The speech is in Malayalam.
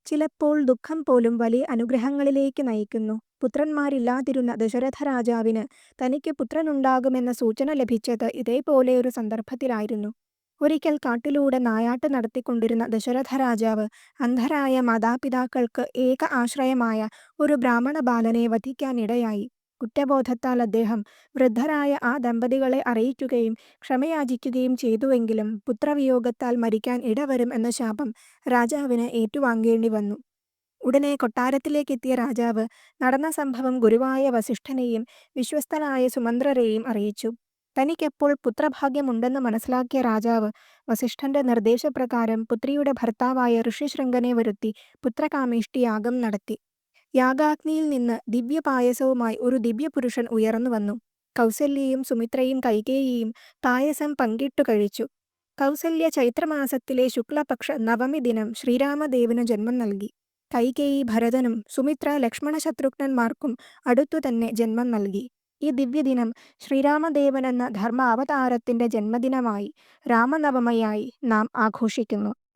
ചിലപ്പോൾ ദുഃഖം പോലും വലിയ അനുഗ്രഹങ്ങളിലേക്ക് നയിക്കുന്നു. പുത്രന്മാരില്ലാതിരുന്ന ദശരഥ രാജാവിന് തനിക്ക് പുത്രനുണ്ടാകുമെന്ന സൂചന ലഭിച്ചത് ഇതേപോലെയൊരു സന്ദർഭത്തിലായിരുന്നു. ഒരിക്കൽ കാട്ടിലൂടെ നായാട്ട് നടത്തിക്കൊണ്ടിരുന്ന ദശരഥ രാജാവ് അന്ധരായ മാതാപിതാക്കൾക്ക് ഏക ആശ്രയമായ ഒരു ബ്രാഹ്മണ ബാലനെ വധിക്കാനിടയായി. കുറ്റബോധത്താൽ അദ്ദേഹം വൃദ്ധരായ ആ ദമ്പതികളെ അറിയിക്കുകയും ക്ഷമയാചിക്കുകയും ചെയ്തുവെങ്കിലും പുത്രവിയോഗത്താൽ മരിക്കാൻ ഇടവരും എന്ന ശാപം രാജാവിന് ഏറ്റുവാങ്ങേണ്ടി വന്നു. ഉടനെ കൊട്ടാരത്തിലേക്കെത്തിയ രാജാവ് നടന്ന സംഭവം ഗുരുവായ വസിഷ്ഠനെയും വിശ്വസ്തനായ സുമന്ത്രരെയും അറിയിച്ചു. തനിക്കെപ്പോൾ പുത്രഭാഗ്യമുണ്ടെന്ന് മനസ്സിലാക്കിയ രാജാവ് വസിഷ്ഠന്റെ നിർദ്ദേശപ്രകാരം പുത്രിയുടെ ഭർത്താവായ ഋഷ്യശൃംഗനെ വരുത്തി പുത്രകാമേഷ്ടി യാഗം നടത്തി. യാഗാഗ്നിയിൽ നിന്ന് ദിവ്യപായസവുമായി ഒരു ദിവ്യപുരുഷൻ ഉയർന്നുവന്നു. കൗസല്യയും സുമിത്രയും കൈകേയിയും പായസം പങ്കിട്ടു കഴിച്ചു. കൗസല്യ ചൈത്രമാസത്തിലെ ശുക്ലപക്ഷ നവമി ദിനം ശ്രീരാമദേവന് ജന്മം നൽകി. കൈകേയി ഭരതനും സുമിത്ര ലക്ഷ്മണശത്രുഘ്നന്മാർക്കും അടുത്തുതന്നെ ജന്മം നൽകി. ഈ ദിവ്യദിനം ശ്രീരാമദേവനെന്ന ധർമ്മ അവതാരത്തിന്റെ ജന്മദിനമായി രാമനവമിയായി നാം ആഘോഷിക്കുന്നു.